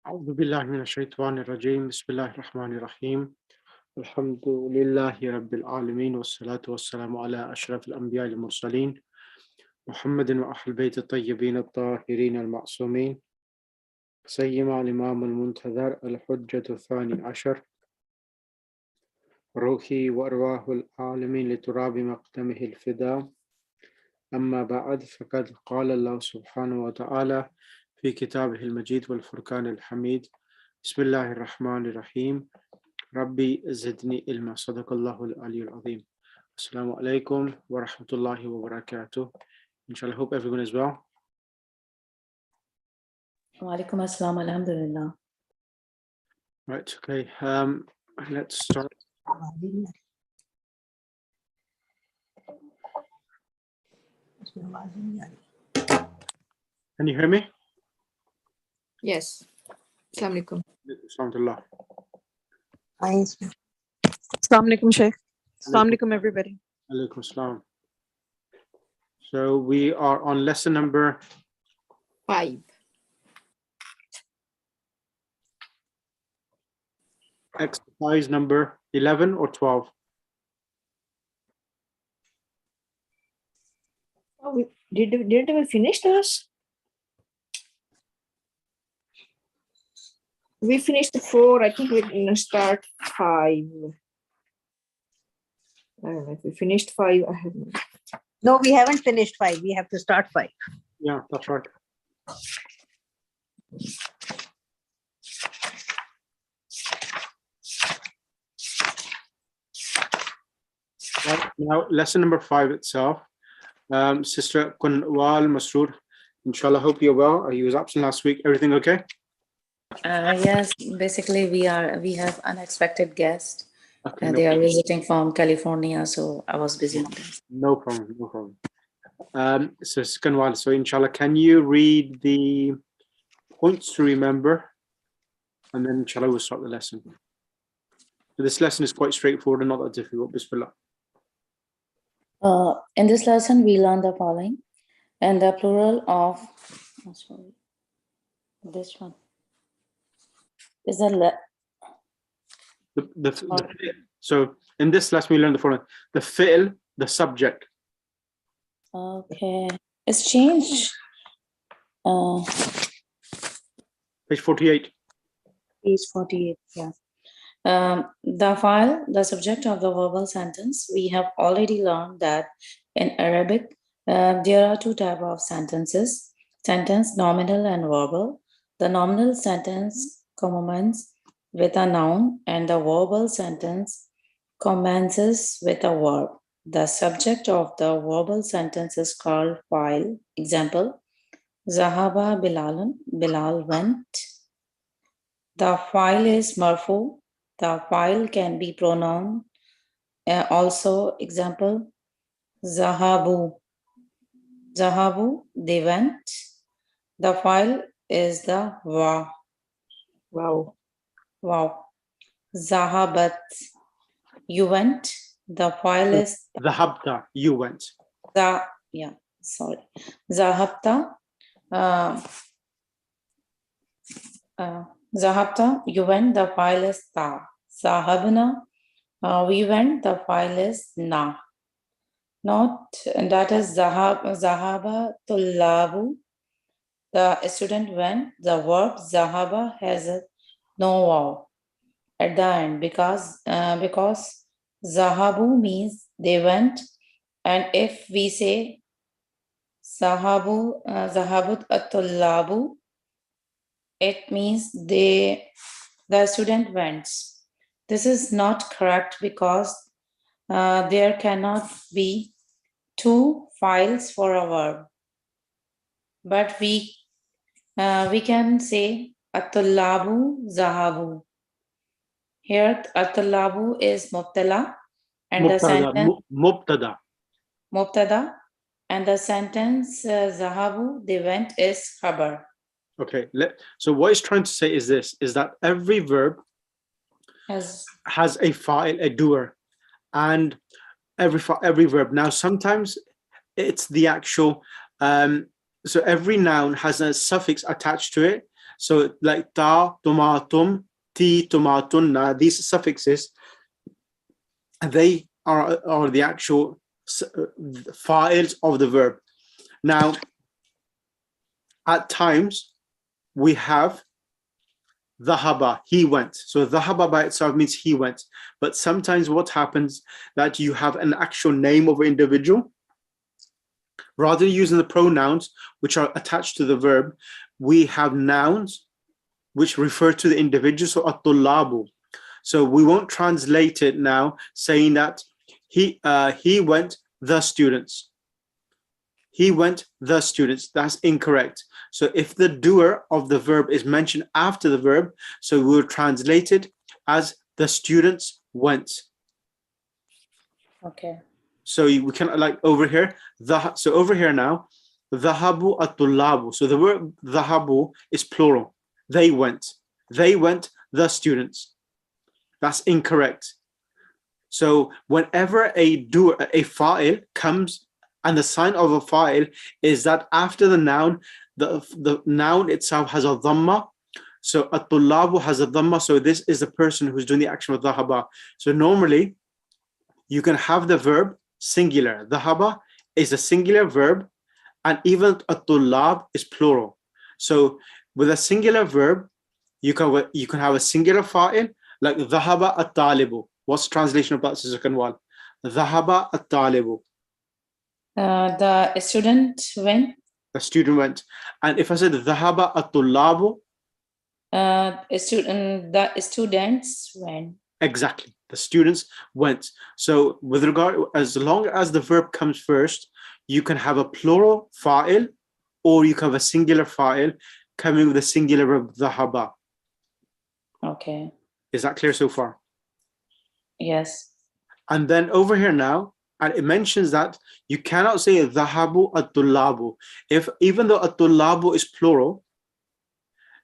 أعوذ بالله من الشيطان الرجيم بسم الله الرحمن الرحيم الحمد لله رب العالمين والصلاة والسلام على أشرف الأنبياء المرسلين محمد وأهل البيت الطيبين الطاهرين المعصومين سيما الإمام المنتظر الحجة الثاني عشر روحي وأرواح العالمين لتراب مقدمه الفداء أما بعد فقد قال الله سبحانه وتعالى في كتابه المجيد والفرقان الحميد بسم الله الرحمن الرحيم ربي زدني علما صدق الله العلي العظيم. Assalamu alaikum wa rahmatullahi wa barakatuh. Inshallah, hope everyone is well. Wa alaikum assalam, alhamdulillah. Right, okay. Let's start. Can you hear me? Yes. Assalamu alaikum. Alhamdulillah. Assalamu alaikum, Sheikh. Assalamu alaikum, everybody. Alaikum assalam. So we are on lesson number 5. exercise number 11 or 12. Oh, didn't we finish this? We finished 4. I think we're going to start 5. I don't know if we finished 5. I haven't. No, we haven't finished 5. We have to start 5. Yeah, that's right. Right, now, lesson number 5 itself. Sister Kunwal Masroor, inshallah, hope you're well. You was absent last week. Everything okay? Yes, basically we have unexpected guests. Okay, They are visiting from California, so I was busy on this. no problem, no problem. So Kunwal, so inshallah, can you read the points to remember? And then inshallah, we'll start the lesson. So this lesson is quite straightforward and not that difficult. Bismillah. In this lesson, we learn the following. And the plural of, this one is So in this lesson, we learn the following. The fi'l, the subject. Okay, it's changed. Page 48. Page 48, yeah. The file, the subject of the verbal sentence, we have already learned that in Arabic, there are 2 types of sentences, sentence, nominal and verbal. The nominal sentence commences with a noun and the verbal sentence commences with a verb. The subject of the verbal sentence is called file. Example, Zahaba Bilalun, Bilal went. The file is marfu. The file can be pronoun. Also, example, Zahabu. Zahabu, they went. The file is the wa. Wow. Wow. Zahabat, you went. The file is Dhahabta, you went. Zahabta. Zahabta, you went, the file is ta. Zahabna, we went, the file is na. Not, that is Zahaba tullabu. The student went, the verb Zahaba has a no vav at the end because Zahabu means they went, and if we say Zahabut atullabu, it means the student went. This is not correct because there cannot be 2 files for a verb. But we can say atullabu zahabu. Here atullabu is mubtala and the sentence mubtada and the sentence zahabu, they went, is khabar. Okay, so what it's trying to say is this, is that every verb has a file, a doer, and every verb. Now, sometimes it's the actual, so every noun has a suffix attached to it. So like ta, tomatum, ti, tomatun, these suffixes, they are the actual files of the verb. Now, at times, we have dhahaba, he went. So dhahaba by itself means he went. But sometimes what happens that you have an actual name of an individual. Rather than using the pronouns which are attached to the verb, we have nouns which refer to the individual. So at-tullabu. So we won't translate it now saying that he went the students. He went the students. That's incorrect. So if the doer of the verb is mentioned after the verb, so we'll translate it as the students went. Okay. So we can, like over here, so over here now, dhahabu at-tullabu. So the word dhahabu is plural. They went. They went the students. That's incorrect. So whenever a doer, a fa'il comes, and the sign of a fa'il is that after the noun, the noun itself has a dhamma. So at-tullabu has a dhamma. So this is the person who's doing the action of dhahaba. So normally you can have the verb singular. Dhahaba is a singular verb, and even at-tullab is plural. So with a singular verb, you can have a singular fa'il like dhahaba at-talibu. What's the translation of that, Sister Kanwal? Dhahaba at-talibu. The student went. The student went. And if I said dhahaba at-tullabu, The students went. exactly, the students went. So with regard, as long as the verb comes first, you can have a plural fa'il, or you can have a singular fa'il coming with a singular verb dhahaba. Okay. Is that clear so far? Yes. And then over here now, and it mentions that you cannot say dhahabu at-tullabu. If even though at-tullabu is plural,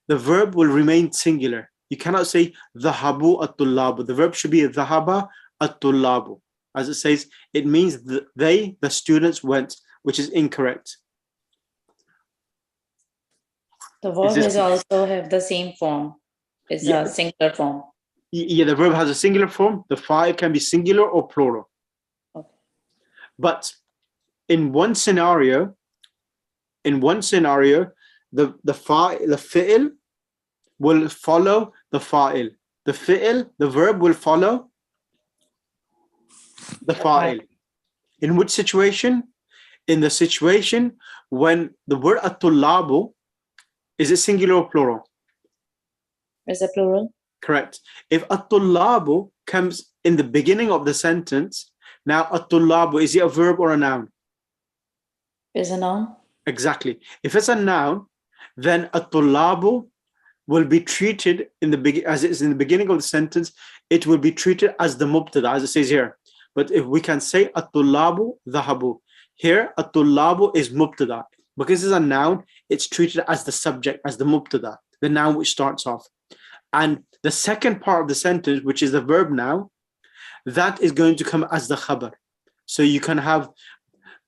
the verb will remain singular. You cannot say dhahabu at-tullabu. The verb should be dhahaba at-tullabu. As it says, it means they, the students, went, which is incorrect. The verb is also have the same form. It's Yeah. a singular form. Yeah, the verb has a singular form. The fa'il can be singular or plural. Okay. But in one scenario, the fi'il will follow the fa'il. The verb will follow the fa'il. In which situation? In the situation when the word at-tullabu, is it singular or plural? Is it plural? Correct. If at-tullabu comes in the beginning of the sentence, now at-tullabu, is it a verb or a noun? Is a noun? Exactly. If it's a noun, then at-tullabu will be treated as it is in the beginning of the sentence, it will be treated as the mubtada, as it says here. But if we can say at-tullabu dhahabu, here at-tullabu is mubtada. Because it's a noun, it's treated as the subject, as the mubtada, the noun which starts off. And the second part of the sentence, which is the verb now, that is going to come as the khabar. So you can have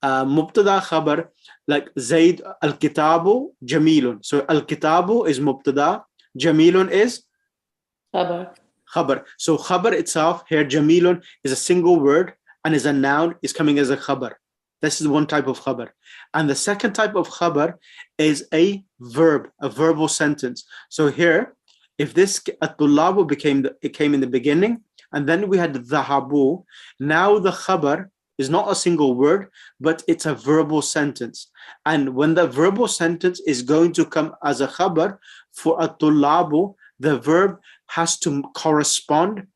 mubtada khabar, like Zaid al-kitabu jamilun. So al-kitabu is mubtada, jamilun is khabar. So khabar itself here, jamilun, is a single word and is a noun, is coming as a khabar. This is one type of khabar. And the second type of khabar is a verb, a verbal sentence. So here, if this at-tullabu came in the beginning, and then we had dhahabu, now the khabar is not a single word, but it's a verbal sentence. And when the verbal sentence is going to come as a khabar for at-tullabu, the verb has to correspond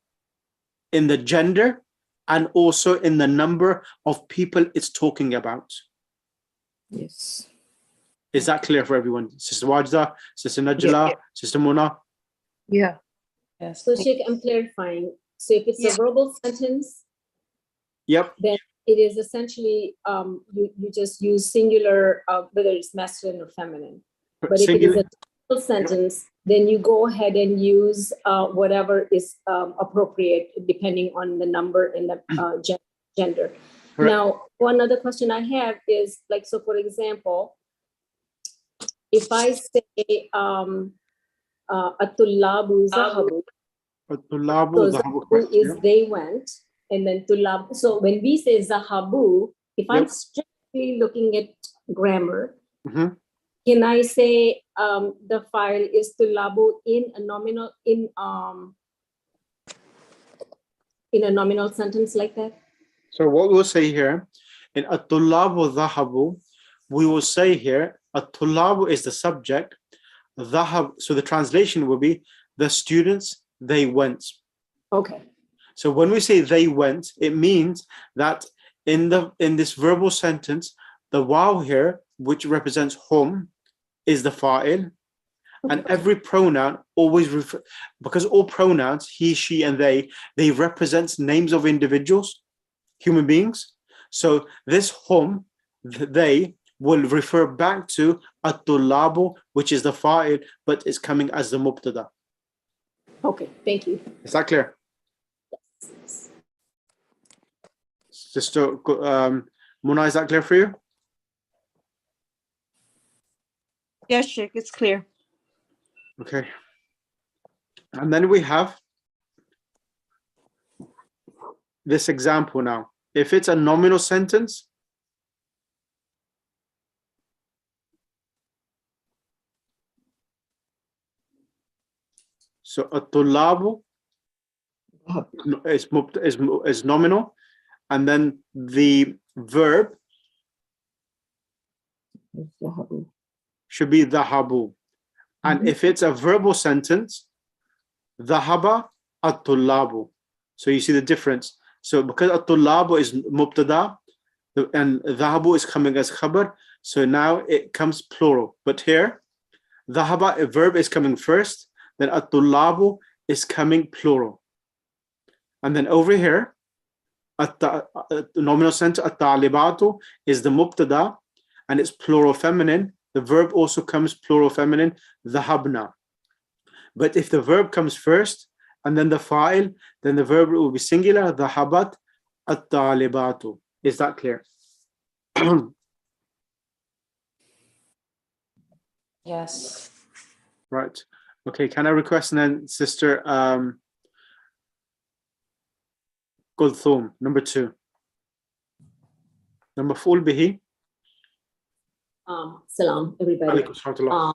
in the gender and also in the number of people it's talking about. Yes. Is that clear for everyone? Sister Wajda, Sister Najla, Yeah. Sister Mona? Yeah. Yes. So Sheikh, I'm clarifying. So if it's a verbal sentence, Yep. then it is essentially you just use singular, whether it's masculine or feminine. But if it is a total sentence, then you go ahead and use whatever is appropriate depending on the number and the gender. Correct. Now, one other question I have is like, so for example, if I say At-tullabu zahabu. At-tullabu So dhahabu, zahabu correct, is yeah. they went, and then tullab. So when we say zahabu, if I'm Yep. strictly looking at grammar, Mhm. can I say the file is tullabu in a nominal in a nominal sentence like that? So what we'll say here, in at-tullabu dhahabu, we will say here, at-tullabu is the subject, dhahab, so the translation will be, the students, they went. Okay. So when we say they went, it means that in this verbal sentence, the waw here, which represents hum, is the fa'il, and every pronoun always because all pronouns, he, she, and they represent names of individuals, human beings. So this hum, they, will refer back to at-tullabu, which is the fa'il, but is coming as the mubtada. Okay, thank you. Is that clear? Sister Muna, is that clear for you? Yes, Sheikh, it's clear. Okay. And then we have this example now. If it's a nominal sentence, so at-tullabu is nominal, and then the verb should be dhahabu. And if it's a verbal sentence, dhahaba at-tullabu. So you see the difference. So because at-tullabu is mubtada and dhahabu is coming as khabar, so now it comes plural. But here, dhahaba, a verb, is coming first, then at-tullabu is coming plural. And then over here, nominal sentence, at-talibatu is the mubtada and it's plural feminine. The verb also comes plural feminine, dhahabna. But if the verb comes first and then the fa'il, then the verb will be singular, dhahabat at-talibatu. Is that clear? Yes. Right. Okay, can I request then Sister Kulthum, number 2. Number full bihi. Salam, everybody. Alaykum salam.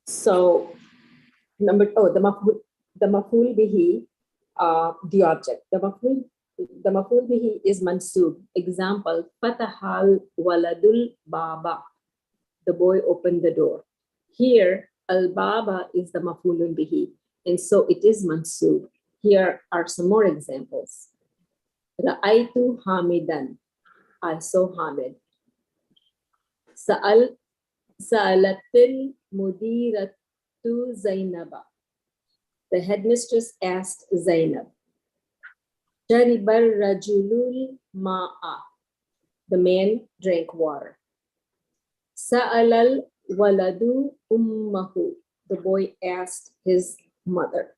So the maf'ul bihi, the object. The maf'ul bihi is mansub. Example, fatahal waladul baba. The boy opened the door. Here, al baba is the maf'ul bihi, and so it is mansub. Here are some more examples. Ra'aytu hamidan. I saw Hamid. Sa'alatil mudiratu Zainaba. The headmistress asked Zainab. Sharibar rajulul ma'a. The man drank water. Sa'alal waladu ummahu. The boy asked his mother.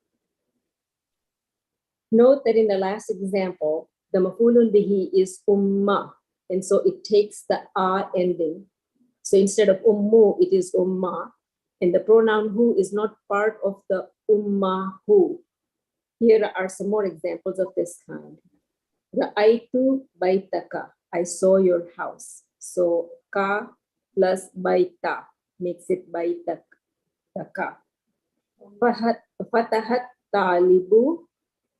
Note that in the last example, the maf'ulun bihi is umma, and so it takes the a ending. So instead of ummu, it is umma, and the pronoun hu is not part of the ummahu. Here are some more examples of this kind. Ra'aytu baitaka. I saw your house. So ka plus baita makes it baitaka. Fatahat talibu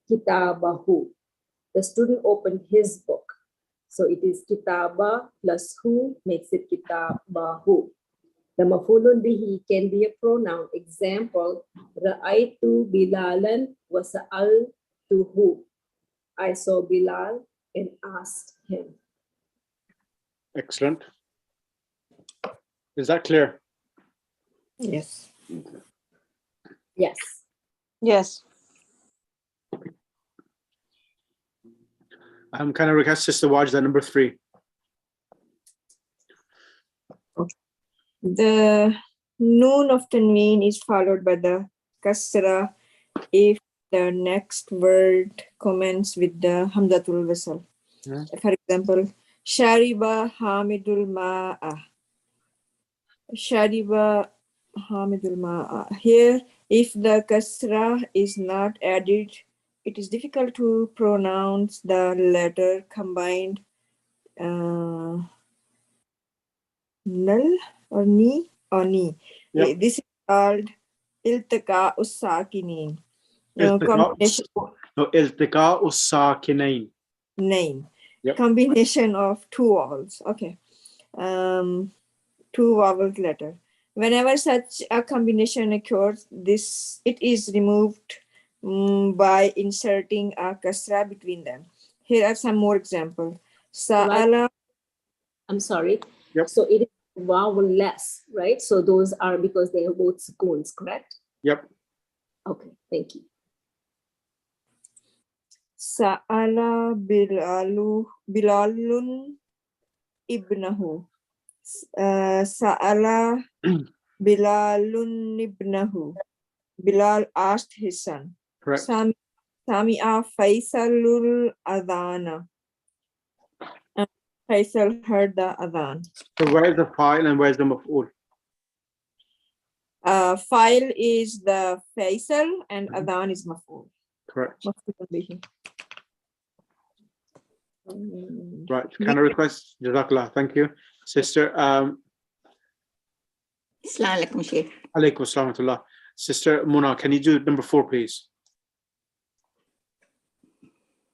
kitabahu. The student opened his book. So it is kitaba plus hu makes it kitabahu. The maf'ulun bihi can be a pronoun. Example, ra'aytu bilalan wa sa'altuhu. I saw Bilal and asked him. Excellent. Is that clear? Yes. Yes. Yes. Can I request Sister Wajda, number 3? The noon of tanween is followed by the kasra if the next word commences with the hamzatul wasl. Yeah. For example, shariba hamidul ma'a. Shariba Hamidul Ma'a. Here, if the kasra is not added, it is difficult to pronounce the letter combined null or ni or ni. Yep. This is called iltika usakinin. Iltiqa as-sakinain. Name. Yep. Combination of two vowels. Okay. Two vowels letter. Whenever such a combination occurs, it is removed by inserting a kasra between them. Here are some more examples. Sa'ala. I'm sorry. Yep. So it is vowel-less, right? So those are because they are both sukoons, correct? Yep. Okay, thank you. Sa'ala Bilalun ibnahu. Sa'ala Bilalun ibnahu. Bilal asked his son. Correct. Sami'a Faisalul Adhana. Faisal heard the Adhan. So where is the file and where is the maf'ul? File is the Faisal and Adhan is Maf'ul. Correct. Maf'ul bihi. Right. Can I request? Jazakallah. Thank you. Sister, Assalamu alaikum, Sheikh. Alaikum assalam wa rahmatullah. Sister Muna, can you do number 4, please?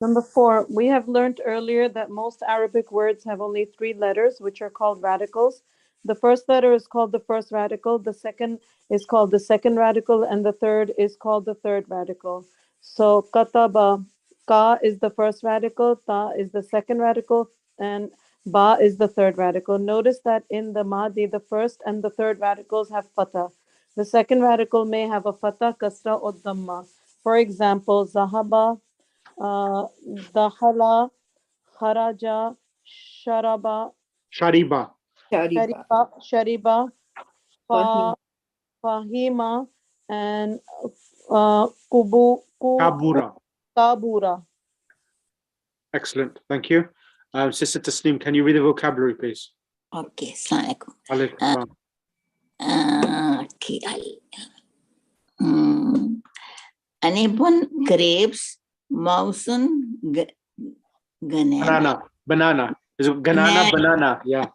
Number 4, we have learned earlier that most Arabic words have only 3 letters, which are called radicals. The first letter is called the first radical, the second is called the second radical, and the third is called the third radical. So kataba, ka is the first radical, ta is the second radical, and ba is the third radical. Notice that in the Mahdi, the first and the third radicals have fatah. The second radical may have a fatah, kasra, or dhamma. For example, zahaba, dakhala, kharaja, sharaba, Shariba. shariba, Fahim. fahima, and Kabura. kabura. Excellent. Thank you. Sister Tasneem, can you read the vocabulary, please? Okay, assalamu alaikum. Alaikum assalam. Okay. Anibun, grapes, mausun, Banana. Banana. Is it banana? Banana. Yeah.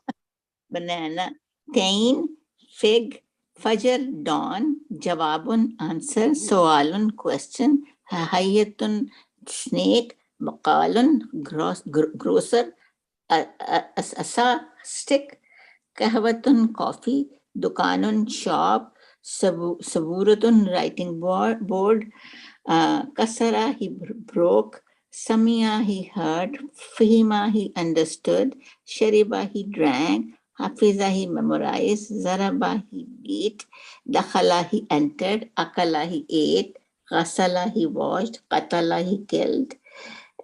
banana, tain, fig, fajr, dawn, jawabun, answer, soalun, question, hayatun, snake, maqalun, grocer, asa, stick, kahwatun, coffee, dukanun, shop, saburatun, writing board, kasara, he broke, samia, he heard, fihima, he understood, shariba, he drank, hafiza, he memorized, zaraba, he beat, dakhala, he entered, akala, he ate, ghasala, he washed, qatala, he killed,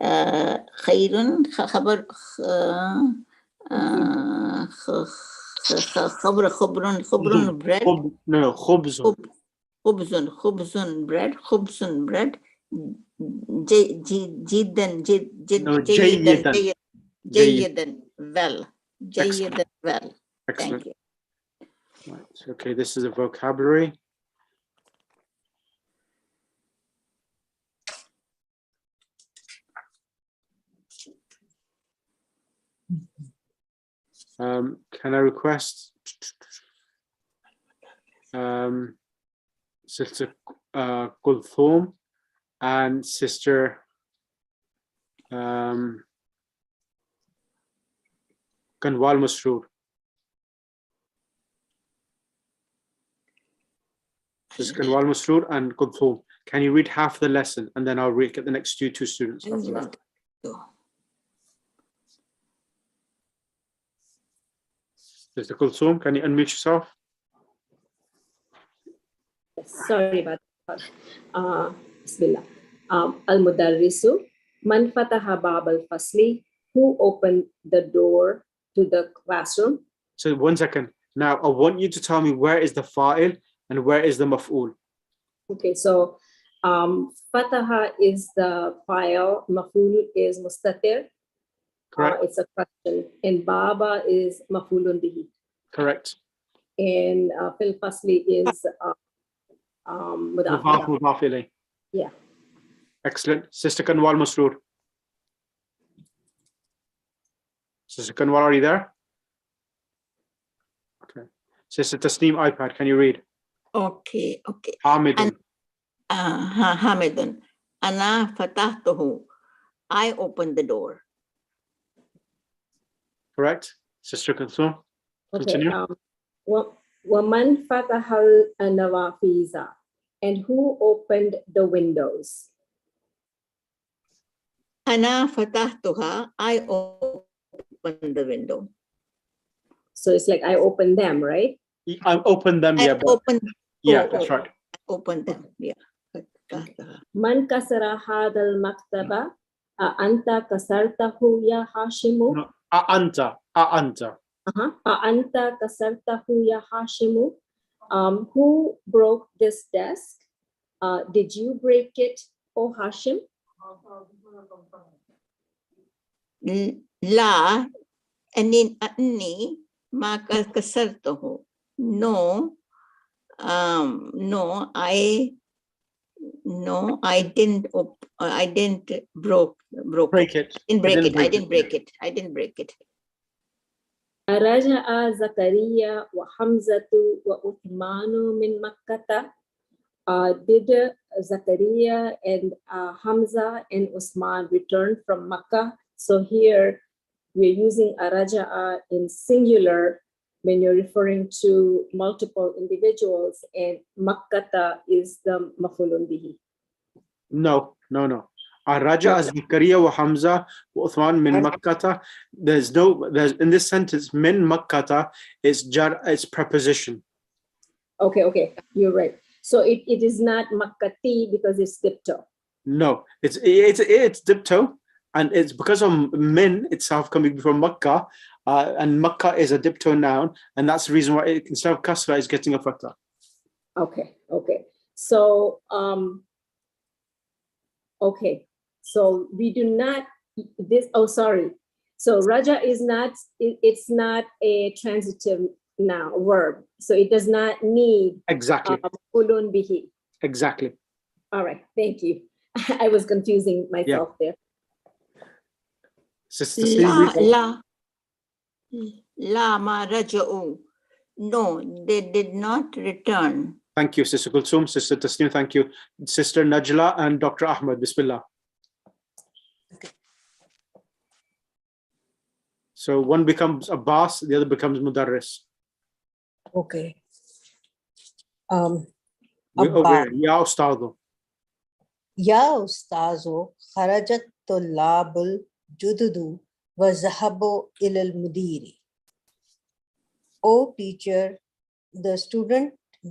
khairun, khabar, khubrun, bread. No, khubzun. Khubzun, bread, jiddan, well, well. Excellent. Thank you. Right. Okay, this is a vocabulary. Can I request Sister Kulthum and Sister Kanwal Masroor. Sister Kanwal Masroor and Kulthum. Can you read half the lesson and then I'll get the next two students after that. Sister Kulthum, can you unmute yourself? Sorry about that. Bismillah. Al-Mudarrisu, man fataha bab al-fasli, who opened the door to the classroom? So 1 second. Now I want you to tell me where is the fa'il and where is the maf'ul. Okay, so fataha is the file, maf'ul is mustatir. Correct. It's a question, and baba is maf'ulun bihi. Correct. and fil fasli is mudaf. Mudaf ilayh. Yeah. Excellent. Sister Kanwal Masroor. Sister Kanwal, are you there? Okay. Sister Tasneem iPad, can you read? Okay. Hamidun. Hamidun. Ana fatahtuhu. I opened the door. Correct. Sister Kulthum. Okay. Continue. Waman fatahal nawafiza. And who opened the windows? Ana fatahtuha. I opened the window. So it's like I opened them, right? I opened them, yeah. That's right. I opened them, yeah. Man kasara hadal maktaba. Anta kasartahu ya Hashimu. No. A'anta. Anta kasartahu ya Hashimu. Who broke this desk? Did you break it, O Hashim? La anni ma kasartahu. No, I didn't break it. I didn't break it. Araja'a Zakaria wa Hamzatu wa Uthmanu min Makkata. Did Zakaria and Hamza and Usman return from Makkah? So here we're using Araja'a in singular when you're referring to multiple individuals, and Makkata is the maf'ulun bihi. No. Raja Zakaria wa Hamza wa Uthman min Makkata. There's in this sentence min Makkata it's preposition. Okay, you're right. So it is not Makkati because it's dipto. No, it's dipto, and it's because of min itself coming from Makkah, and Makkah is a dipto noun, and that's the reason why instead of kasra is getting a fatha. Okay. So so we do not this. Oh, sorry. So Raja is not. It's not a transitive noun verb. So it does not need Exactly. maf'ulun bihi. Exactly. All right. Thank you. I was confusing myself there. La ma raja'u. No, they did not return. Thank you, Sister Kulthum. Sister Tasneem, thank you. Sister Najla and Dr. Ahmed, Bismillah. Okay. So one becomes Abbas, the other becomes Mudarris. Okay. Okay. Ya Ustadu. Ya Ustazo kharajat tullabul jududu wa zahabu ilal mudiri. O teacher, the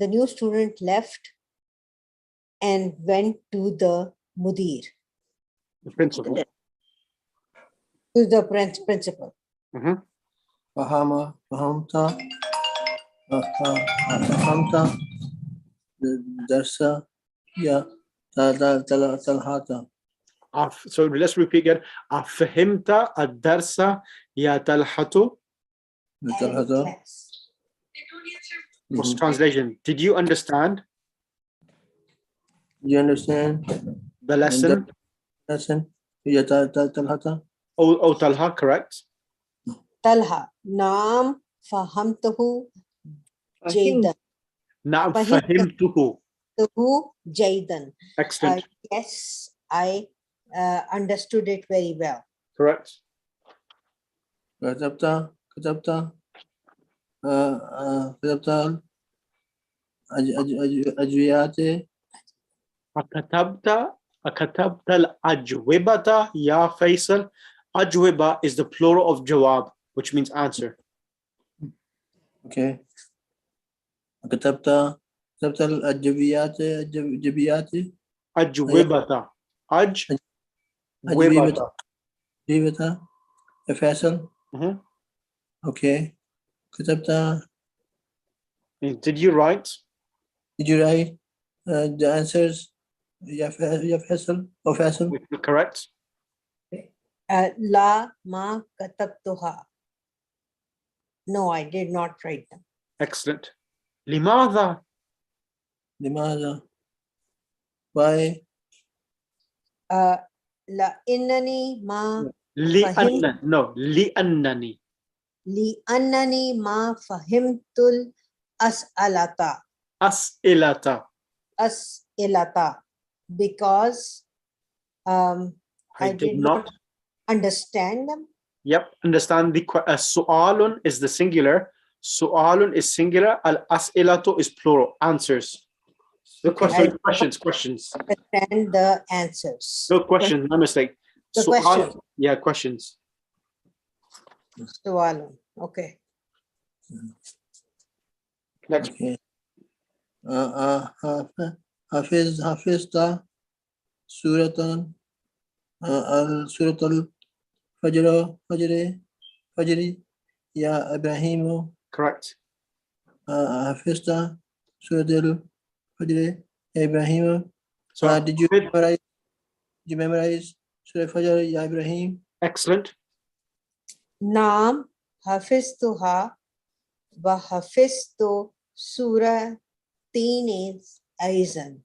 new student left and went to the mudir, The principal. to the principal. Fahamta darsa ya talhata. So let's repeat again. Afahimta ad-darsa ya talhatu. What's translation? Did you understand? Do you understand The lesson? Ya talhata. Oh, Talha, correct. Talha, Naam fahamtuhu jaydan. Na'am fahimtuhu. Jaydan. Excellent. Yes, I understood it very well. Correct. Katabta ajwiyate. Akatabta al-ajwibata ya Faisal. Ajwiba is the plural of jawab, which means answer. Okay. Katabta al-ajwiyate. Ajwibata. Ajwibata. Ajwibata. Faisal. Okay. Katabta. Did you write? Did you write the answers? Ya Faisal or Faisal? Correct. La ma katabtuha. No, I did not write them. Excellent. لماذا? لماذا? Why? لأنني ما لأن no لأنني لأنني ما فهمت الأسئلة أسئلة because I did not understand them. Yep, understand the su'alun is the singular, su'alun is singular, al-as'ilatu is plural, answers. The Okay, questions. Understand the answers. No questions, no mistake. The Su'al, question. yeah, questions. سؤال. Okay. Next. Okay. حفظت سورة سورة الفجر يا إبراهيم. Correct. حفظت سورة الفجر يا إبراهيم. So did you memorize سورة الفجر يا إبراهيم? Excellent. نعم حفظتها وحفظت سورتين أيضا.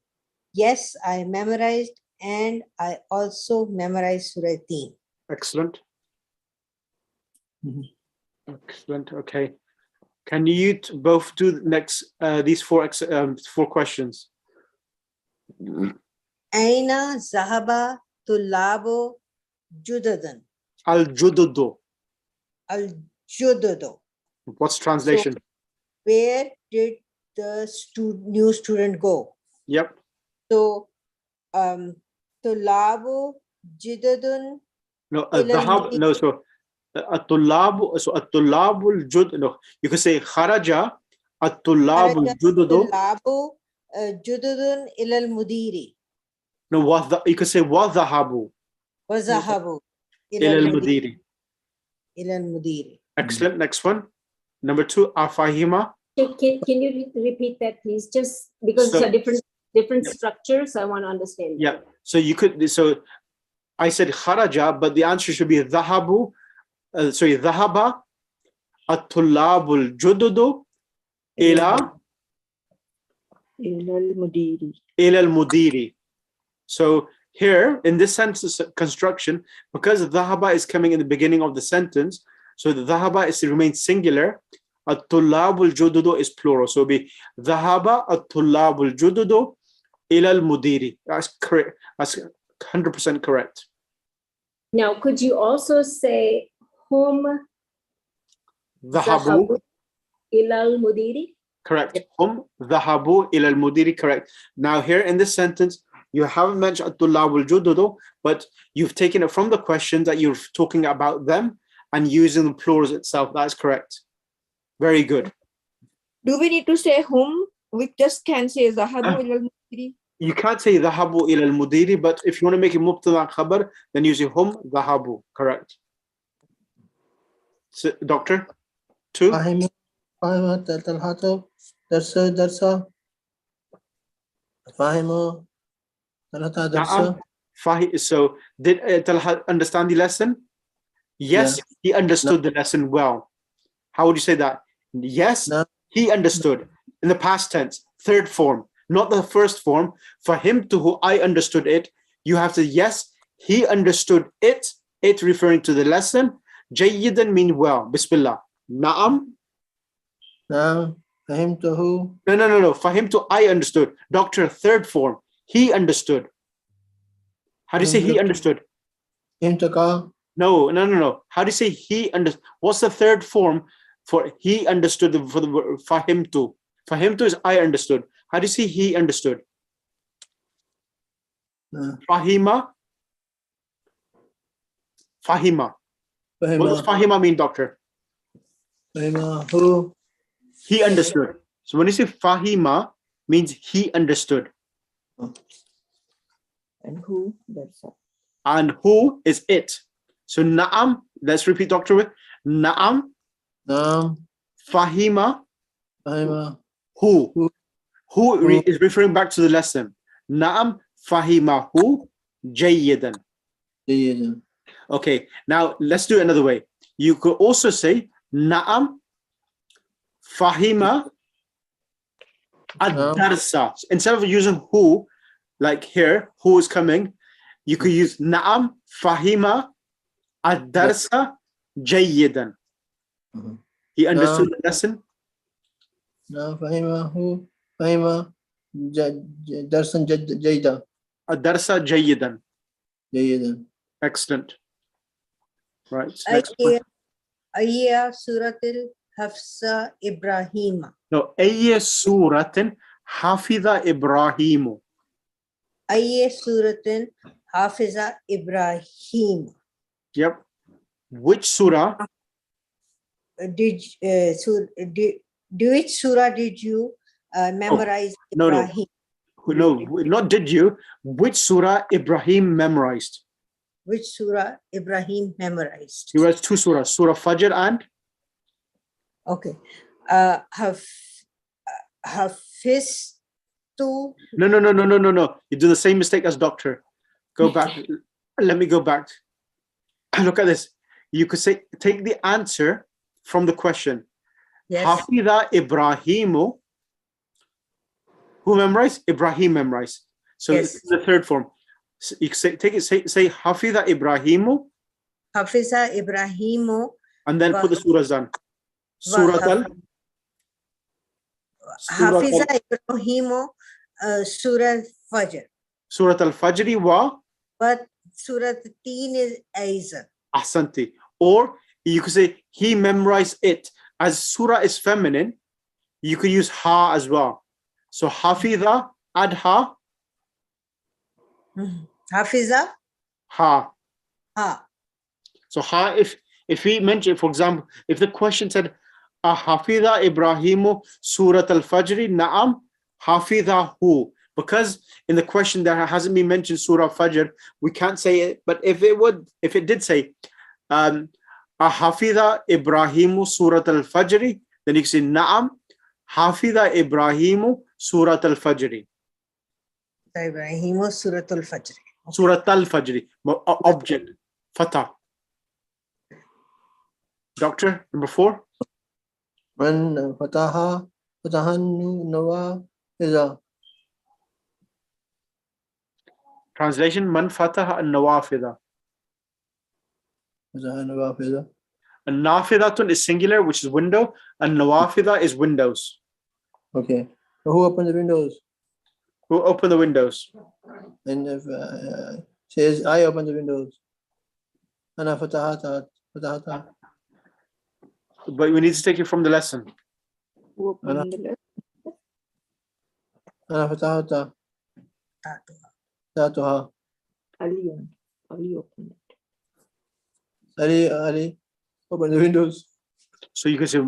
Yes, I memorized and I also memorized Surateen. Excellent. Excellent. Okay. Can you both do the next these four questions? أين ذهب طلاب جدد؟ Al-Jududu. الجدد. What's translation? Where did the new student go? Yep. So, طلاب جدد. No, الذهاب. No, so الطلاب. So الطلاب الجد. No, you can say خرج الطلاب الجدد. طلاب جدد إلى المدير. No, you can say وذهبوا. وذهبوا إلى المدير. إلى المدير. Excellent. Next one. Number 2. أفهم. Can you repeat that, please? Just because it's a different structure, so I want to understand. Yeah. So you could. So I said kharaja, but the answer should be dhahabu. Sorry, dhahaba at-tullabul jududu ila al-mudiri. So here in this sentence construction, because dhahaba is coming in the beginning of the sentence, so the dhahaba is to remain singular. At-tullabul jududu is plural. So it'll be dhahaba at-tullabul jududu ila al-mudiri. That's correct. That's 100% correct. Now, could you also say hum dhahabu ila al-mudiri? Correct. Hum dhahabu ila al-mudiri. Correct. Now here in this sentence, you haven't mentioned at-tullabul jududu, but you've taken it from the question that you're talking about them and using the plurals itself. That's correct. Very good. Do we need to say whom? We just can say Zahabu ila al-mudiri. You can't say dhahabu ila al-mudiri, but if you want to make it mubtada khabar, then you say hum dhahabu. Correct. So, Doctor? 2. فهم طلحة درس فهم طلحة درس. So did Talha understand the lesson? Yes, Yeah. he understood the lesson well. How would you say that? Yes, No. he understood. In the past tense, third form, not the first form. For him to who I understood it, you have to, yes, he understood it, it referring to the lesson. Jayyidan mean well. Bismillah. Naam. نعم فهمته. No. For him to I understood. Doctor, third form. He understood. How do you say he understood? فهمتك. No. How do you say he understood? What's the third form for he understood for him to? For him to is I understood. How do you say he understood? Fahima. Fahima. What does Fahima mean, Doctor? فهم who. He understood. So when you say Fahima, means he understood. And who? That's all. And who is it? So Naam, let's repeat, Doctor. Naam. نعم Fahima. فهم Who is referring back to the lesson. Naam fahimahu jayyidan. جيدا. Okay, now let's do it another way. You could also say Naam Fahima ad-darsa. Instead of using who, like here, who is coming, you could use na'am fahima ad-darsa jayyidan. He understood the lesson. نعم فهمه فهم درسا جيدا Ad-darsa jayyidan. جيدا. Excellent. Right. Next أي question. أي سورة حفص إبراهيم No, أي سورة حفظ إبراهيم. أي سورة حافظ إبراهيم. Yep. Which surah? Which surah did you memorize? No, no. Ibrahim? No, not did you. Which surah Ibrahim memorized? Which surah Ibrahim memorized? He was two surahs, Surah Fajr and Okay. Hafiz to no. You do the same mistake as doctor. Go back. Let me go back. Look at this. You could say take the answer from the question. yes. Hafidha Ibrahimu. Who memorized? Ibrahim memorized. So Yes. it's the third form. So you say take it. Say Hafidha Ibrahimu, Hafiza Ibrahimu and then put the surahs on. Surah Hafiza Ibrahimu Surah Fajr. Surah Al-Fajr wa But Surah 13 is Aiza. Ahsanti. Or you could say he memorized it. As surah is feminine, you could use ha as well. So Hafidha, adha, Hafiza ha. Ha. So ha, if we mention, for example, if the question said Hafidha Ibrahimu Surat Al-Fajr, Na'am, Hafidha hu. Because in the question there hasn't been mentioned Surah Fajr, we can't say it. But if it did say Hafidha Ibrahimu Surat Al-Fajr, then you can say Na'am, Hafidha Ibrahimu Surat Al-Fajr. Ibrahimu Surah Al-Fajr. Surat Al-Fajr, object, fatah. Doctor, number 4. من فتح النوافذ. Translation, Man fataha an-nawafidha. فتح النوافذ. An-nafidatun is singular, which is window, and nawafidha is windows. Okay. So who opened the windows? Who open the windows? And if says I opened the windows. أنا فتحتها. But we need to take it from the lesson. Who opened the left? أنا فتحتها. فتحتها. Ali opened it. Ali open the windows. So you can say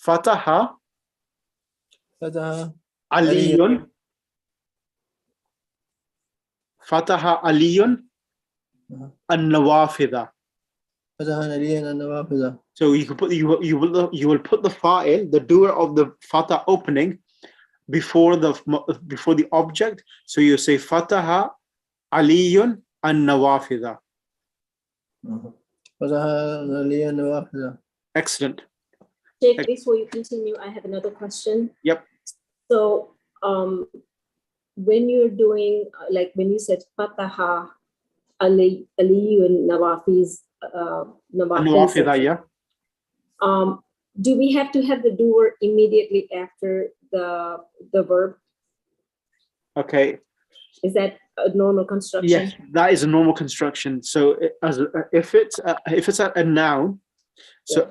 fataha فتح aliyun. Fataha aliyun an-nawafidha. فتح علي النوافذ. So you can put you will put the fa'il, the doer of the fatah opening, before the object. So you say fataha aliyun an-nawafidha. فتح علي النوافذ. Excellent. Jake, before you continue, I have another question. Yep. So when you're doing, like when you said Fataha, Aliyun, Nawafiz, Nawafidha, yeah. Do we have to have the doer immediately after the verb? Okay. Is that a normal construction? Yes, that is a normal construction. So if it's a noun, so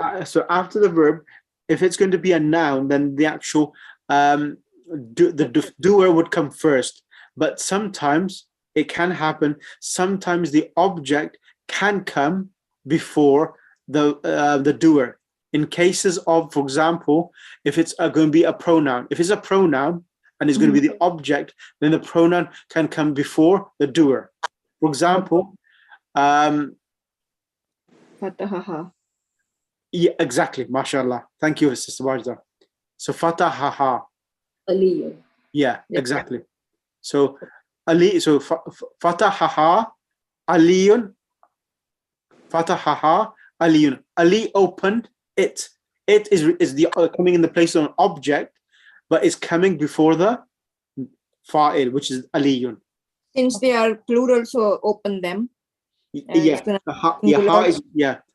after the verb, if it's going to be a noun, then the actual the doer would come first. But sometimes it can happen. Sometimes the object can come before the doer. In cases of, for example, if it's going to be a pronoun, if it's a pronoun and it's going to be the object, then the pronoun can come before the doer. For example, Fatahaha. yeah, exactly. MashaAllah. Thank you, Sister Wajda. So fatahaha. Aliyun. Yeah, exactly. So Ali. So fatahaha aliyun. Fatahaha aliyun. Ali opened it. It is the coming in the place of an object, but it's coming before the fa'il, which is aliyun. Since they are plural, so open them. And Yeah, it's gonna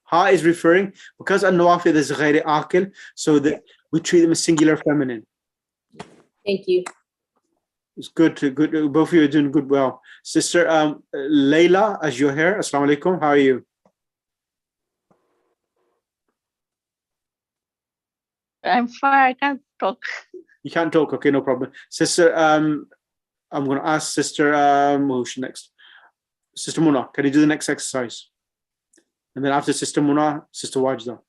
ha is referring, because an-nawafid is ghayr aqil, so that we treat them as singular feminine. Thank you. It's good. Both of you are doing good. Well, sister Layla, as you're here, assalamu alaikum. How are you? I'm fine. I can't talk. You can't talk. Okay, no problem. Sister, I'm going to ask Sister, who's next? Sister Muna, can you do the next exercise? And then after Sister Muna, Sister Wajda.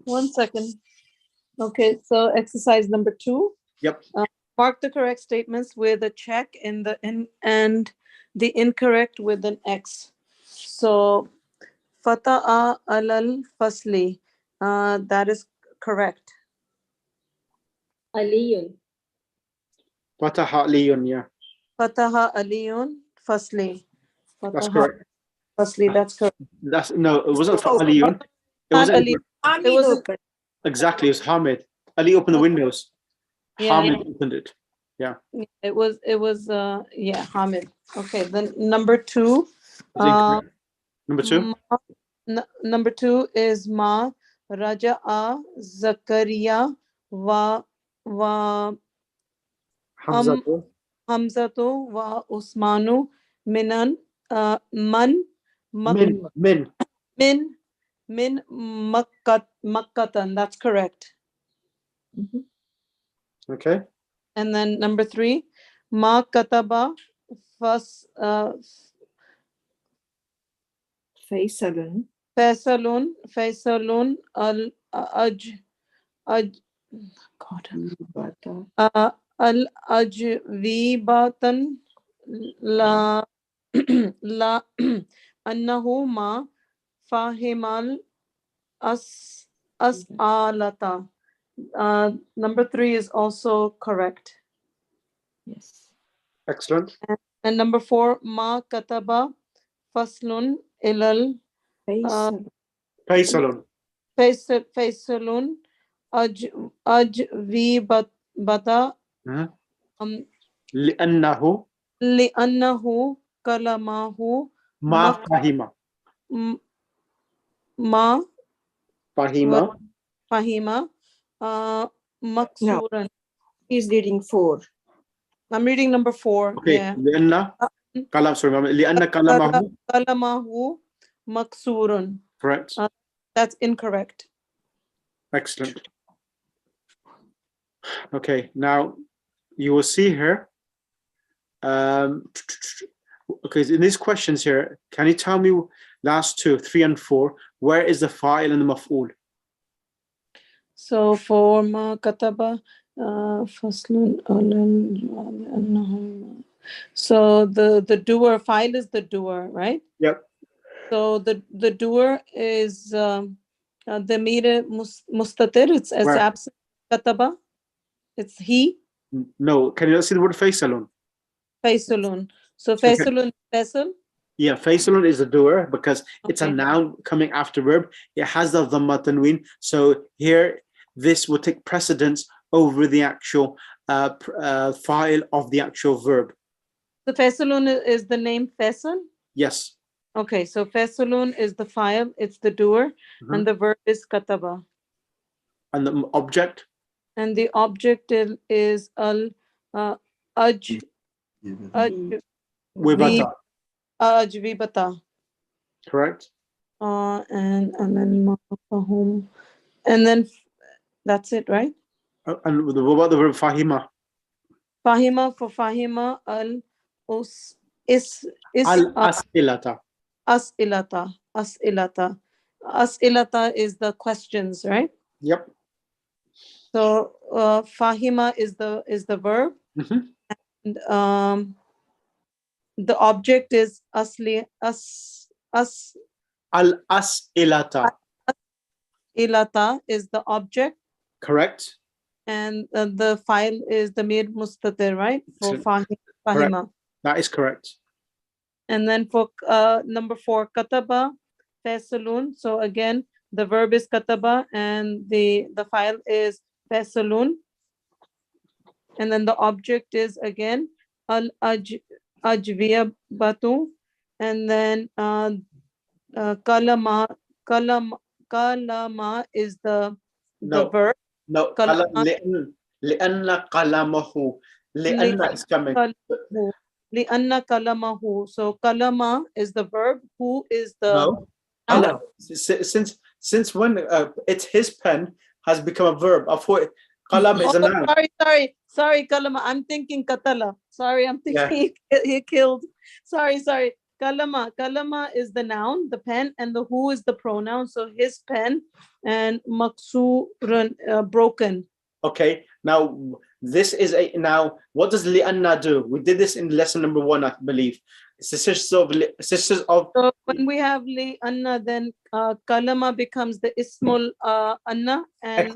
1 second. Okay, so exercise number 2. Yep. Mark the correct statements with a check and the incorrect with an X. So, Fata'a alal fasli. That is correct. Aliyun. Fataha Liyun, yeah. Fataha aliyun fasli. That's Fataha correct. fasli, that's correct. No, it wasn't for Aliyun. It Not wasn't. Ali. It wasn't. Exactly, it was Hamid. Ali opened the windows. Yeah. Hamid opened it. Yeah. It was yeah, Hamid. Okay, then number 2. Is incorrect. Number 2? Number 2 is Ma Raja'a Zakaria wa Hamzatu. Hamzatu wa Usmanu minan man min Makkatan. That's correct. Okay. And then number 3, Ma Kataba Faisalun. Faisalun al ajwibatan la la annahu ma fahimal as'alata. Number 3 is also correct. Yes. Excellent. And number 4, ma kataba faslun ilal Faisalun. Faisalun ajwibata لأنه li'annahu kalamahu ما فهم. ma Fahima. fahima maksuran. He's reading 4. I'm reading number 4. Okay. Yeah. لأن كلام sorry. لأن كلامه. Kalamahu maksurun. Correct. That's incorrect. Excellent. Okay, now you will see here. Okay, in these questions here, can you tell me last 2, 3, and 4, where is the fa'il and the maf'ul? So for ma kataba faslun so the doer, fa'il is the doer, right? Yep. So the doer is the mira mustatir, it's as Where? absent. Kataba, it's he. No, can you not see the word faisalun? Faisalun. So Faisalun, Faisal. Yeah, faisalun is the doer because it's a noun coming after verb. It has the dhamma tanween. So here, this will take precedence over the actual fa'il of the actual verb. So Faisalun is the name Faisal? Yes. Okay, so Faisalun is the fa'il, it's the doer, and the verb is kataba. And the object? And the object is ajwibata. Correct. And then mafahum. And then that's it, right? And what about the verb fahima? Fahima, for fahima Al-as'ilata. As'ilata is the questions, right? Yep. So fahima is the verb. And the object is Al-as'ilata. Ilata is the object. Correct. And the file is the mir mustatir, right? For fahima. Correct. That is correct. And then for number 4, kataba Fasalun. So again, the verb is kataba and the file is fasalun. And then the object is again al-ajwiyabatu. And then kalama is the verb. No, li'anna qalamahu. Li'anna is coming. Li'anna kalamahu. So kalama is the verb. Who is the No. noun? Since when it's his pen has become a verb. I thought qalam is a noun. Sorry, kalama. I'm thinking katala. Sorry, I'm thinking he killed. Sorry. Kalama is the noun, the pen, and the who is the pronoun. So his pen and maksurun, broken. Okay, now this is now what does li'anna do? We did this in lesson number 1, I believe. Sisters of So when we have li'anna, then kalama becomes the ismul anna, and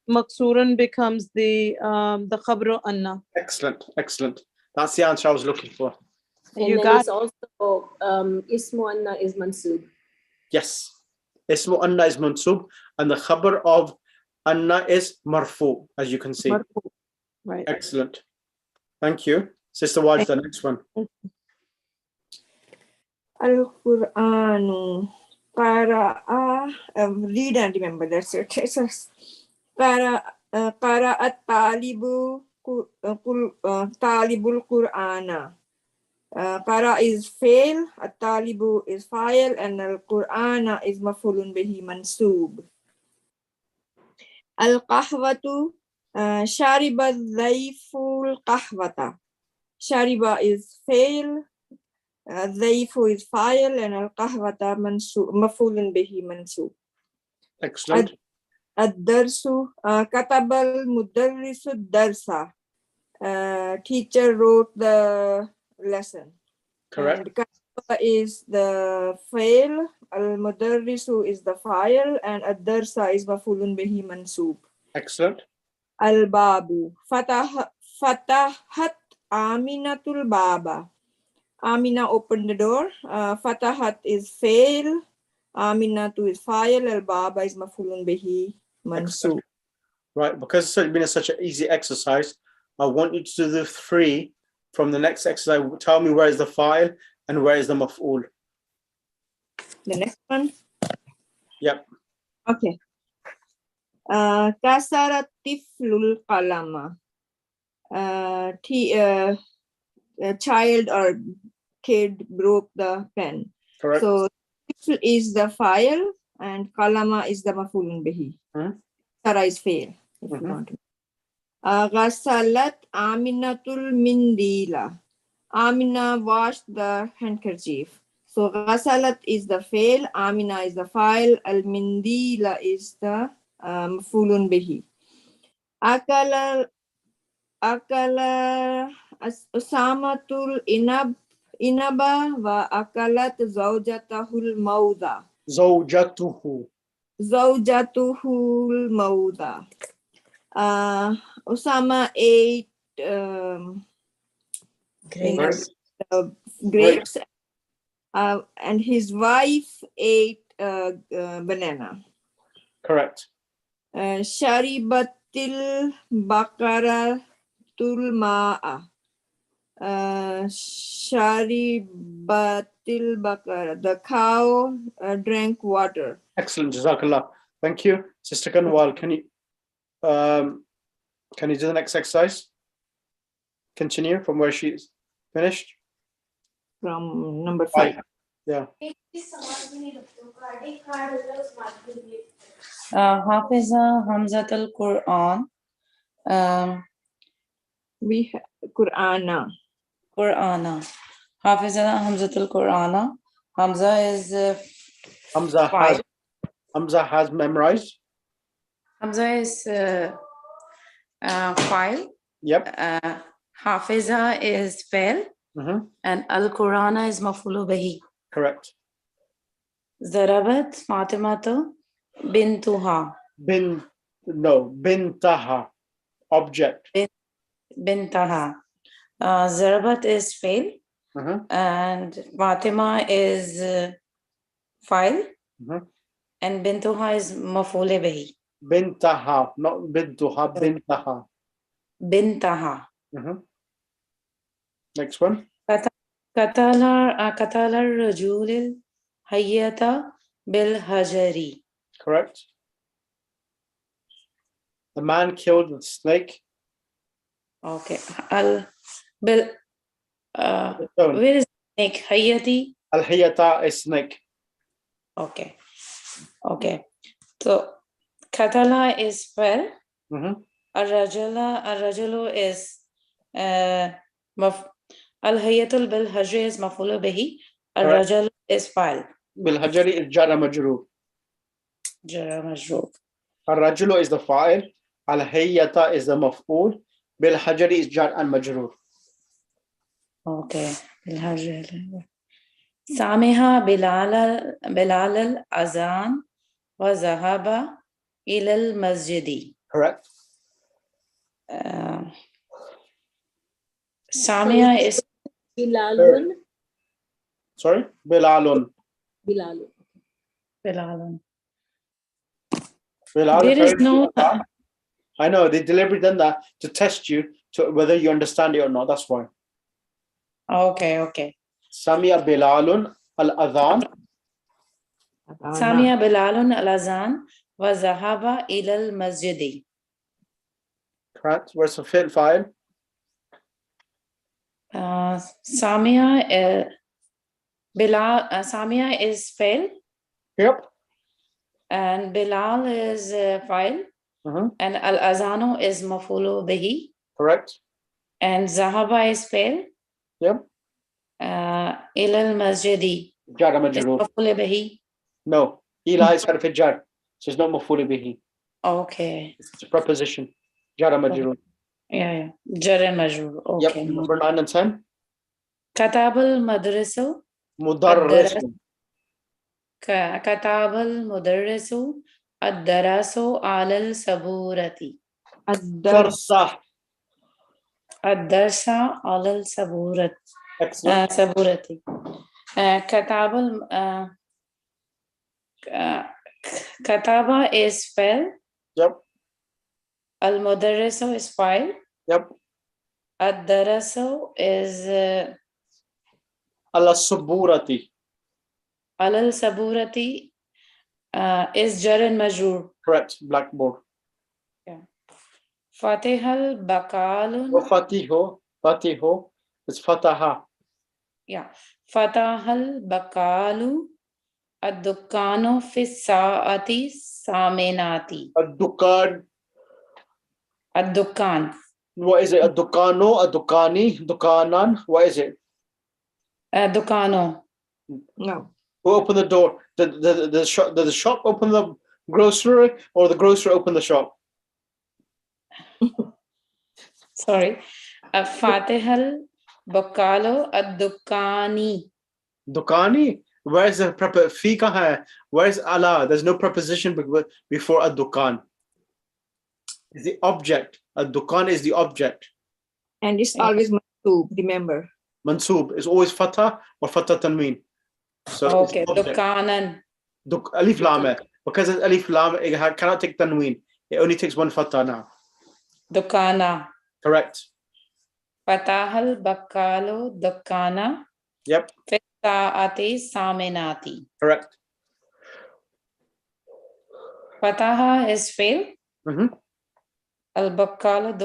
maksurun becomes the khabru anna. Excellent. That's the answer I was looking for. And you then got it's also ismu anna is mansub. Yes, ismu anna is mansub, and the khabar of anna is marfu, as you can see. Marfu. Right. Excellent. Thank you. Sister Waj, the next one. Al-Qur'anu qara'a, read and remember, that's it. It says qara'at talibul Qur'ana. Qara is fail, at-talibu is fa'il, and al-Qur'ana is maf'ulun bihi mansub. Al-qahwatu, shariba dhayful qahwata. Shariba is fail, dhayfu is fa'il, and al-qahwata maf'ulun bihi mansub. Excellent. Ad-darsu, katabal mudarrisu darsa. Teacher wrote the lesson. Correct. And kataba is the fa'il, al-mudarrisu is the fa'il, and ad-darsa is maf'ulun bihi mansub. Excellent. Al-babu, fatahat Aminatul baba. Amina opened the door. Fatahat is fail. Aminatu is fa'il. Al-baba is maf'ulun bihi mansub. Right, because it's been such an easy exercise, I want you to do the 3 from the next exercise. Tell me where is the fa'il and where is the maf'ul. The next one? Yep. Okay. Kasara tiflul qalama. A child or kid broke the pen. Correct. So tifl is the fa'il and qalama is the maf'ulun bihi. Kasara is fail, if you want to. Ghasalat Aminatul mindila. Amina washed the handkerchief. So ghasalat is the fail, Amina is the fa'il, al-mindila is the maf'ulun bihi. Akala Usamatul inaba wa akalat zawjatahul mawda. Zawjatuhul mawda. Usama ate grapes, and his wife ate banana. Correct. Sharibatil bakaratul ma'a. Sharibatil bakara. The cow drank water. Excellent. Jazakallah. Thank you. Sister Kanwal, can you do the next exercise? Continue from where she's finished. From number 5. Yeah. Hafiza Hamzatul Quran. We have Qur'ana. Hafiza Hamzatul Qur'ana. Hamza is Hamza has memorized. Hamza is file. Yep. Hafiza is fail. And Al-Qur'ana is maf'ulu bihi. Correct. Zarabat Fatimatu bintuha. Bintaha. Object. Bintaha. Zarabat is fail. And Fatima is file, Mhm. and bintuha is mafule bihi. Bintaha, not bintuha, bintaha. Bintaha. Next one. Katala rajulil hayyata bil hajari. Correct. The man killed the snake. Okay. Bil Stone. where is snake? Hayyati. Al-hiyata is snake. Okay. Okay. So katala is fell. Ar-rajulu is al-hayatul bil hajri is mafulu bihi. Ar-rajul is file. Bil hajari is jara majrur. Jara majrur. Ar-rajulu is the fa'il. Al-hiyata is the maf'ul. Bil hajari is jar and majrur. Okay. Bil hajri. Samiha Bilal al-azan wa zahaba ilal masjidi. Correct. Samia is Bilalun. Sorry? Bilalun. Bilalun. Bilalun. Bilal There is no. I know they deliberately done that to test you to whether you understand it or not. That's why. Okay, okay. Samia Bilalun al-adhan. Samia Bilalun al-azan wa zahaba ilal masjidi. Correct. Where's the fi'l fa'il? Samia Bilal. Samia is fail. Yep. And Bilal is file. And al-azanu is mafulu bihi. Correct. And zahaba is fail. Yep. Ilal masjidi. Jara majrur. Mafulu bihi. No. Ila is harf jar. So it's not maf'ul bihi. Okay. It's a preposition. Jara majrur. Yeah. Jar and majrur. Okay. Yep. Number 9 and 10. Katab al-madrasu. Mudarrisu. كتاب المدرس الدرس على السبورة. الدرس. الدرس على السبورة. سبورة. كتابة is spell. Yep. المدرس is file. Yep. الدرس is على السبورة. على السبورة is jar and majrur. Correct. Blackboard. Yeah. Fatih al-Bakalun. Fatiho. It's Fataha. Yeah. Fatah al-Bakalu ad-Dukkanu fi sa'ati samenati. Ad-Dukkan. Ad-Dukkan. What is it? Ad-Dukkano, Ad-Dukkani, Dukkanan. What is it? Dukkano. No. Who opened the door? Did the shop open the grocery or the grocery open the shop? Sorry. Fatih al-Bakalu ad-Dukkani. Dukkani? Where's the fi kahan hai? Where's Allah? There's no preposition before ad-Dukkan. It's the object. Ad-Dukkan is the object. And it's always mansoob, remember. Mansoob is always fatah or fatah tanween. So okay, Dukkanan. Alif lam hai. Because it's alif lam, it cannot take tanween. It only takes one fatah now. Dukkana. Correct. Fatah al-Bakalu Dukkana. Yep. Fi sa'ati samenati. Correct. Fataha is fail. Al-Bakkal,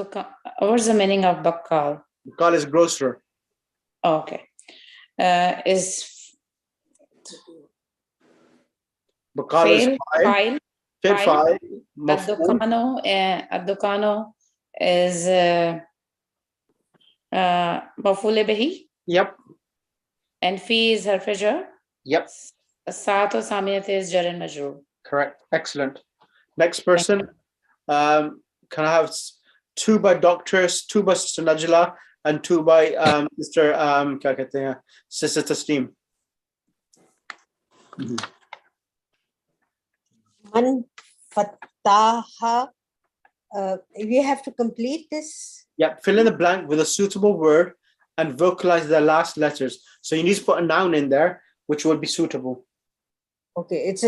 what's the meaning of Bakkal? Bakkal is grocer. Okay. Is Bakkal is file. File. Ad-Dukano is mafule bihi. Yep. And fi is harf jar. Yep. Sa'atu samiyat is jar and majrur. Correct. Excellent. Next person. Can I have 2 by doctors, 2 by Sister Najla, and 2 by Sister Sister Tasneem? Man fataha. We have to complete this. Yeah, fill in the blank with a suitable word and vocalize the last letters. So you need to put a noun in there, which would be suitable. Okay, it's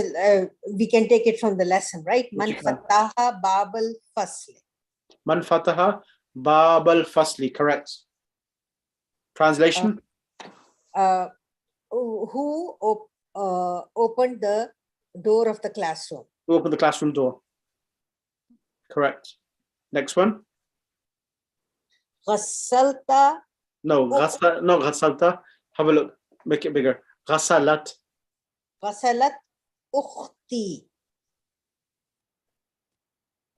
we can take it from the lesson, right? Man you can. fataha babal fasli. Man fataha bab al-fasli. Correct. Translation? Who opened the door of the classroom? Who opened the classroom door? Correct. Next one? Ghassalta. No, ghasalta. Have a look. Make it bigger. Ghasalat. Ghasalat ukhti.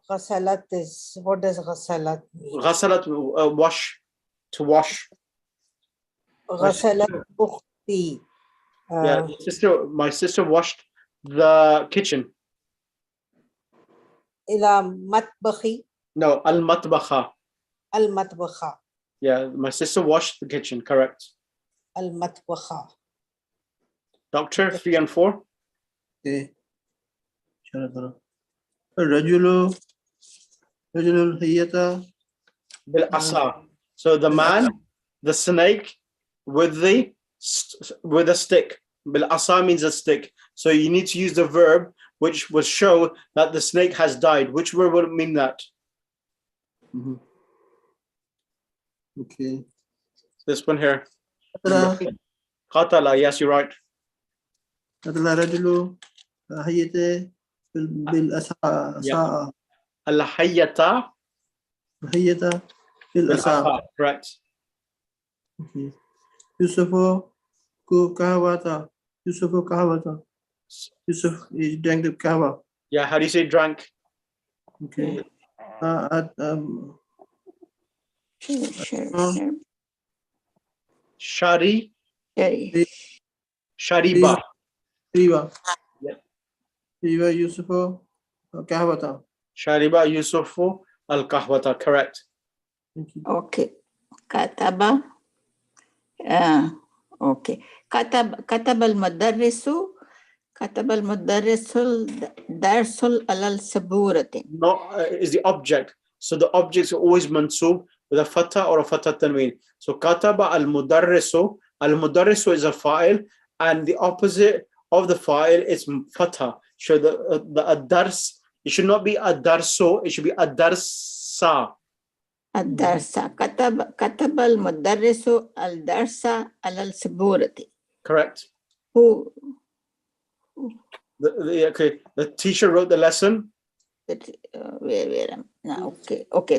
Ghasalat is, what does ghasalat mean? Ghasalat, wash. To wash. Ghasalat ukhti. Yeah, my sister washed the kitchen. Ila matbakhi. No, al-matbakha. Al-matbakha. Yeah, my sister washed the kitchen. Correct. Al-matbakha. Doctor, 3 and 4. Okay. Rajulu Hiyata. Bil asa. So the man, the snake with the stick. Bil asa means a stick. So you need to use the verb which will show that the snake has died. Which verb would mean that? Okay. This one here. Qatala. Yes, you're right. Qatala Rajulu Hiyata bil asa. Al-hayyata Hiyata bil bil asa. asa. Correct. Okay. Yusufu kahwata. Yusufu kahwata. Yusuf he drank the kahwa. Yeah, how do you say drank? Okay. Shari. Shariba. Yeah. Shariba Yusufu kahwata. Shariba Yusufu al-kahwata. Correct. Okay. Kataba. Okay. Kataba al-mudarrisu. Kataba al-mudarrisul darsul alal saburati. No, is the object. So the objects are always mansub with a fatha or a fatha tanween. So kataba al-mudarrisu. Al-mudarrisu is a file, and the opposite of the file is fatha. So the ad-dars, it should not be ad-darso, it should be ad-darsa. Ad-darsa. Kataba al-mudarrisu al-darsa alal saburati. Correct. Who? The teacher wrote the lesson. Okay.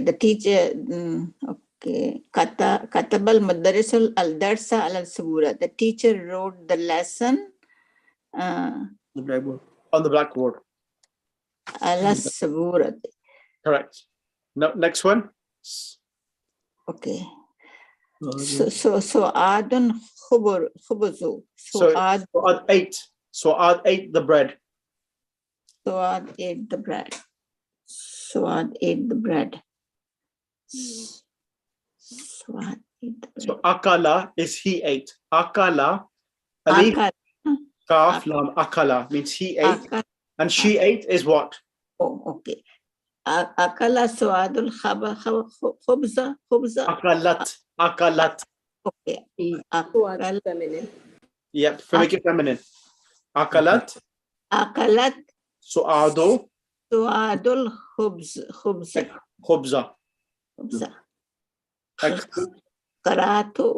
The teacher. Okay. Katabal Madarisul al Darsa al Sabura. The teacher wrote the lesson. The blackboard. On the blackboard. Al Sabura. Correct. No, next one. Okay. So Adun Khubuzu. So Ad ate. So Ad ate the bread. So Ad ate the bread. So akala is he ate. Akala. Alif. Kaf lam akala means he ate. And she ate is what? Oh, okay. Akala Suadul Khubza. Akalat. Okay. Feminine. Yep, make it feminine. Akalat. Suadul Khubza. Karatul.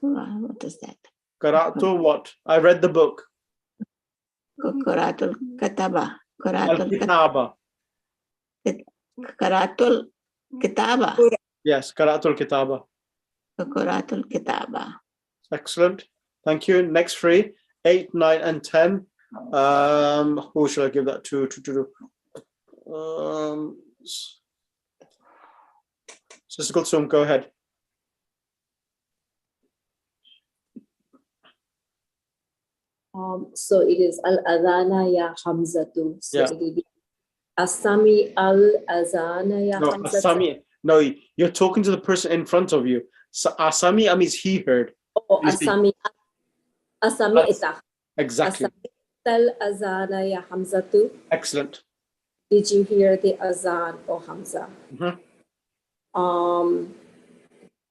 What is that? Karatu what? I read the book. Karatul Kataba. Al-Kitaba. Karatul Kitaba. Yes, Karatul Kitaba. Karatul Kitaba. Excellent. Thank you. Next 3, 8, 9, and 10. Who should I give that to? Sister Kulsum, go ahead. So it is al-adhana ya Hamzatu. So Yeah. it will be Asami al-azana ya No, Hamzatu. Asami. No, you're talking to the person in front of you. So Asami means he heard. Oh, Asami ita. Exactly. Asami al-azana ya Hamzatu. Excellent. Did you hear the azan, or Hamza?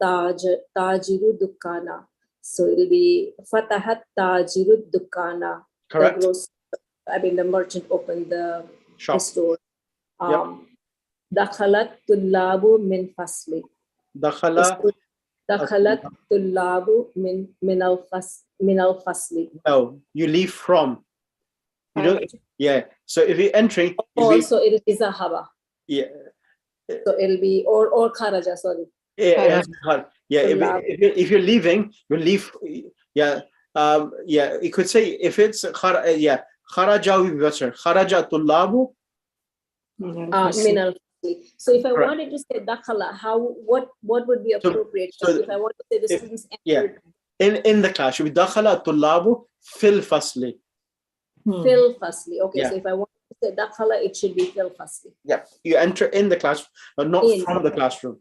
Tajiru dukkana. So it'll be Fatahat Tajirud Dukana. Correct. The merchant opened the Shop. store. Yep. Dakhalat Tullabu min fasli. Dakhala. Dakhalat Tullabu min al fasli. No, you leave from. You don't. Yeah. So if you're entering. Also, it is a haba. Yeah. So it'll be or kharaja. Sorry. Yeah. If you're leaving, you leave. Yeah. Yeah. You could say if it's kharaja will be better. Kharaja tullabu. Min al fasli. So if I wanted to say dakhala, what would be appropriate? So if I want to say the students entered. In the class, should be dakhala tullabu fil fasli. Fil fasli. Okay, Yeah. so if I want to say dakhala, it should be fil fasli. Yeah, you enter in the class, but not from the classroom.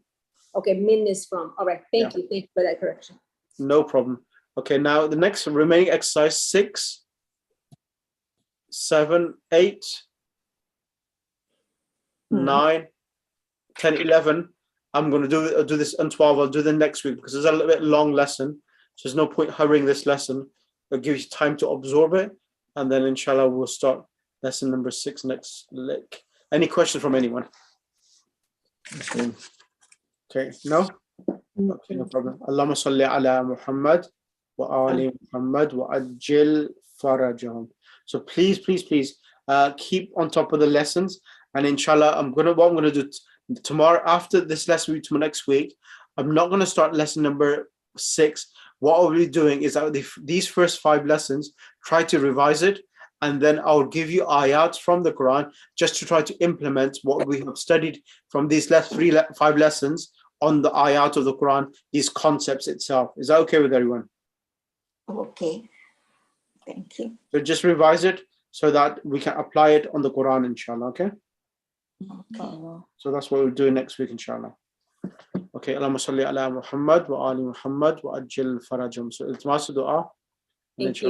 Okay, min is from. All right, thank you for that correction. No problem. Okay, now the next remaining exercise 6, 7, 8, 9, 10, 11. I'm going to do this on 12. I'll do the next week because it's a little bit long lesson. So there's no point hurrying this lesson. It'll give you time to absorb it. And then inshallah, we'll start lesson number 6 next lick. Any questions from anyone? Okay, no? Okay, no problem. Allahumma salli ala Muhammad wa ali Muhammad wa ajil farajahum. So please keep on top of the lessons. And inshallah, what I'm gonna do tomorrow after this lesson to next week, I'm not gonna start lesson number 6. What I'll be doing is that these first 5 lessons, try to revise it, and then I'll give you ayats from the Quran just to try to implement what we have studied from these last 5 lessons on the ayat of the Quran, these concepts itself. Is that okay with everyone? Okay. Thank you. So just revise it so that we can apply it on the Quran, inshallah, okay? Okay. So that's what we'll do next week, inshallah. Okay, Allahumma salli ala Muhammad wa ali Muhammad wa ajil farajum. So it's master dua. Thank you.